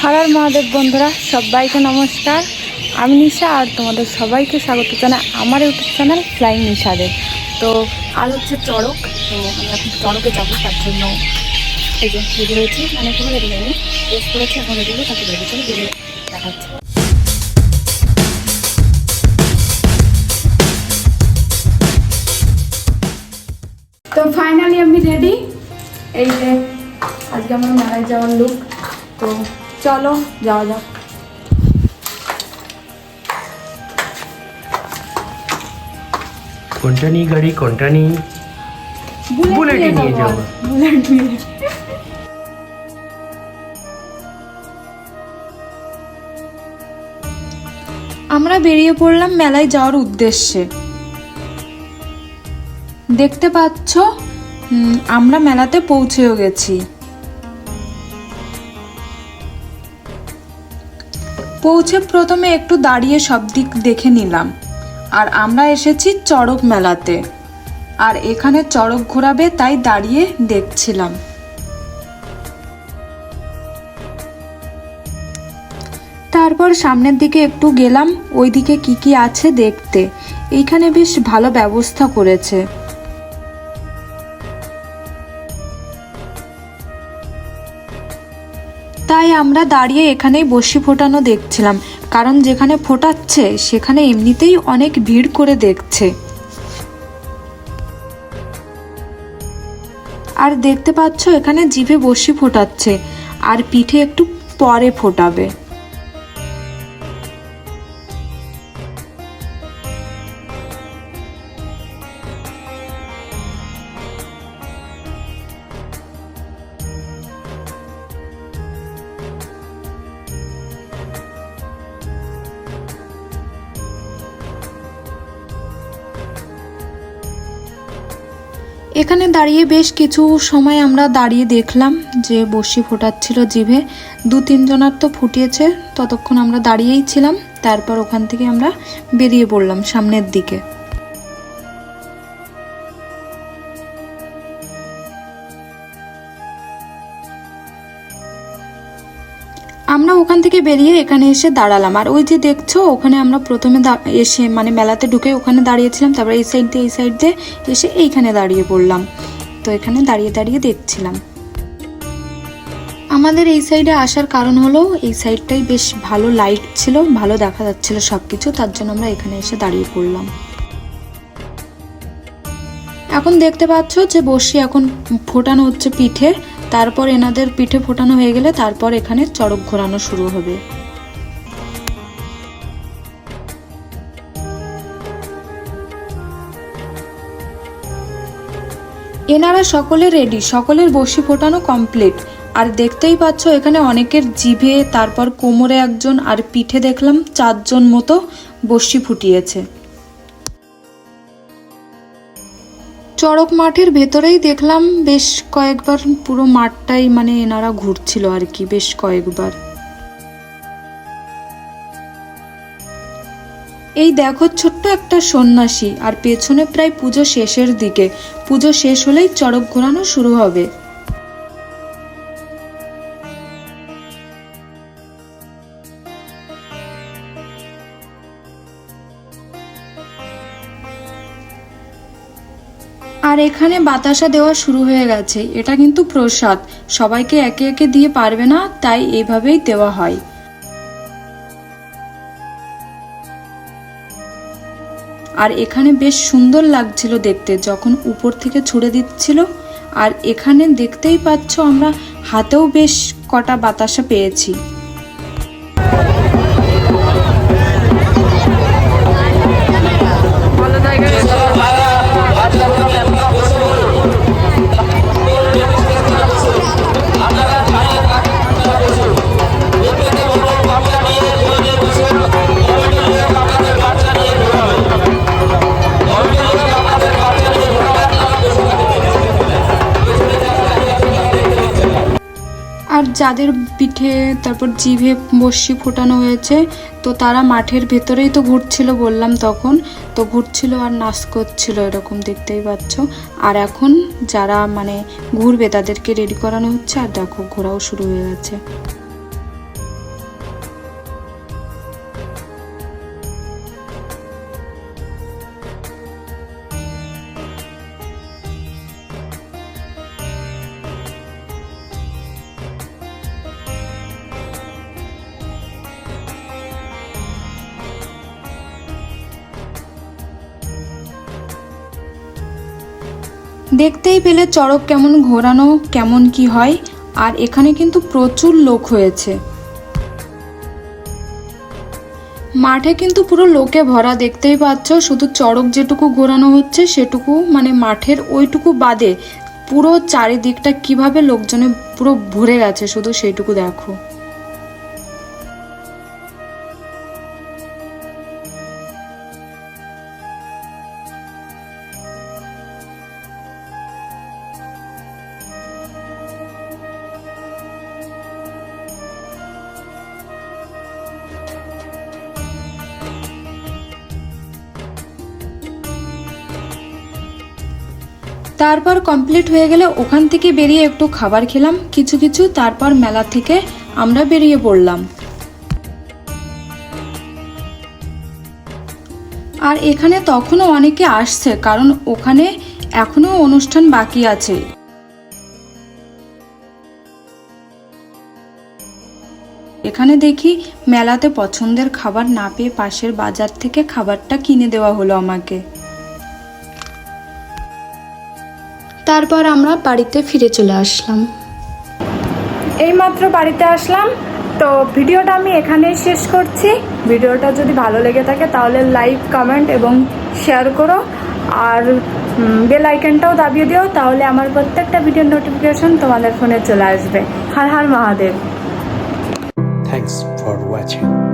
हर हर महादेव बंधुरा सबाइके नमस्कार। আমি নিশা আর তোমাদের সবাইকে স্বাগত জানাই আমার ইউটিউব চ্যানেল ফ্লাইং নিশাদের। তো আজ হচ্ছে চড়ক, তো আমি এখন চড়কে যাবো, তার জন্য এই যে রেডি হয়েছি, মানে কোনো রেডি হয়নি, ড্রেস করেছি, এখন রেডি হয়ে তাকে রেডি করে বেরিয়ে দেখাচ্ছি। তো ফাইনালি আমি রেডি, এই যে আজকে আমার মেলায় যাওয়ার লুক। তো চলো যাওয়া যাক। কোনটা নিয়ে গাড়ি, কোনটা নিয়ে? বুলেটে নিয়ে যাবো। বুলেট নিয়ে আমরা বেরিয়ে পড়লাম মেলায় যাওয়ার উদ্দেশ্যে। দেখতে পাচ্ছ আমরা মেলাতে পৌঁছেও গেছি। পৌঁছে প্রথমে একটু দাঁড়িয়ে সব দিক দেখে নিলাম। আর আমরা এসেছি চড়ক মেলাতে, আর এখানে চড়ক ঘোরাবে তাই দাঁড়িয়ে দেখছিলাম। তারপর সামনের দিকে একটু গেলাম, ওইদিকে কি কি আছে দেখতে। এইখানে বেশ ভালো ব্যবস্থা করেছে। তাই আমরা দাঁড়িয়ে এখানেই বসি ফোটানো দেখছিলাম, কারণ যেখানে ফোটাচ্ছে সেখানে এমনিতেই অনেক ভিড় করে দেখছে। আর দেখতে পাচ্ছ এখানে জিভে বসি ফোটাচ্ছে, আর পিঠে একটু পরে ফোটাবে। এখানে দাঁড়িয়ে বেশ কিছু সময় আমরা দাঁড়িয়ে দেখলাম যে বসি ফোটাচ্ছিল জিভে। 2-3 জনার তো ফুটিয়েছে, ততক্ষণ আমরা দাঁড়িয়েই ছিলাম। তারপর ওখান থেকে আমরা বেরিয়ে পড়লাম সামনের দিকে। আমরা ওখান থেকে বেরিয়ে এখানে এসে দাঁড়ালাম। আর ওই যে দেখছো ওখানে আমরা প্রথমে এসে মানে মেলাতে ঢুকে ওখানে দাঁড়িয়েছিলাম, তারপরে এই সাইড দিয়ে এসে এইখানে দাঁড়িয়ে পড়লাম। তো এখানে দাঁড়িয়ে দাঁড়িয়ে দেখছিলাম। আমাদের এই সাইডে আসার কারণ হলো এই সাইডটাই বেশ ভালো লাইট ছিল, ভালো দেখা যাচ্ছিল সবকিছু, তার জন্য আমরা এখানে এসে দাঁড়িয়ে পড়লাম। এখন দেখতে পাচ্ছ যে বসি এখন ফোটানো হচ্ছে পিঠে। তারপর এনাদের পিঠে ফোটানো হয়ে গেলে তারপর এখানে চড়ক ঘোরানো শুরু হবে। এনারা সকলে রেডি, সকলের বসি ফোটানো কমপ্লিট। আর দেখতেই পাচ্ছ এখানে অনেকের জিভে, তারপর কোমরে একজন, আর পিঠে দেখলাম 4 জন মতো বসি ফুটিয়েছে। চড়ক মাঠের ভেতরেই দেখলাম বেশ কয়েকবার পুরো মাঠটাই মানে এনারা ঘুরছিল আর কি, বেশ কয়েকবার। এই দেখো ছোট্ট একটা সন্ন্যাসী, আর পেছনে প্রায় পুজো শেষের দিকে। পুজো শেষ হলেই চড়ক ঘোরানো শুরু হবে। আর এখানে বাতাসা দেওয়া শুরু হয়ে গেছে। এটা কিন্তু প্রসাদ, সবাইকে একে একে দিয়ে পারবে না, তাই এইভাবেই দেওয়া হয়। আর এখানে বেশ সুন্দর লাগছিল দেখতে যখন উপর থেকে ছুড়ে দিচ্ছিল। আর এখানে দেখতেই পাচ্ছ আমরা হাতেও বেশ কটা বাতাসা পেয়েছি। আর যাদের পিঠে তারপর জিভে বসি ফোটানো হয়েছে তো তারা মাঠের ভেতরেই তো ঘুরছিল, বললাম তখন তো ঘুরছিল আর নাচ করছিল, এরকম দেখতেই পাচ্ছ। আর এখন যারা মানে ঘুরবে তাদেরকে রেডি করানো হচ্ছে, আর দেখো ঘোরাও শুরু হয়ে গেছে। দেখতেই পেলে চড়ক কেমন ঘোরানো, কেমন কি হয়। আর এখানে কিন্তু প্রচুর লোক হয়েছে। মাঠে কিন্তু পুরো লোকে ভরা, দেখতেই পাচ্ছ। শুধু চড়ক যেটুকু ঘোরানো হচ্ছে সেটুকু, মানে মাঠের ওইটুকু বাদে পুরো চারিদিকটা কিভাবে লোকজনে পুরো ভরে গেছে, শুধু সেইটুকু দেখো। তারপর কমপ্লিট হয়ে গেলে ওখান থেকে বেরিয়ে একটু খাবার খেলাম কিছু কিছু, তারপর মেলা থেকে আমরা বেরিয়ে পড়লাম। আর এখানে তখনও অনেকে আসছে, কারণ ওখানে এখনো অনুষ্ঠান বাকি আছে। এখানে দেখি মেলাতে পছন্দের খাবার না পেয়ে পাশের বাজার থেকে খাবারটা কিনে দেওয়া হলো আমাকে। তারপর আমরা বাড়িতে ফিরে চলে আসলাম। এইমাত্র বাড়িতে আসলাম, তো ভিডিওটা আমি এখানেই শেষ করছি। ভিডিওটা যদি ভালো লেগে থাকে তাহলে লাইক, কমেন্ট এবং শেয়ার করো, আর বেল আইকনটাও দাবিয়ে দিও, তাহলে আমার প্রত্যেকটা ভিডিওর নোটিফিকেশন তোমাদের ফোনে চলে আসবে। Har Har Mahadev. Thanks for watching.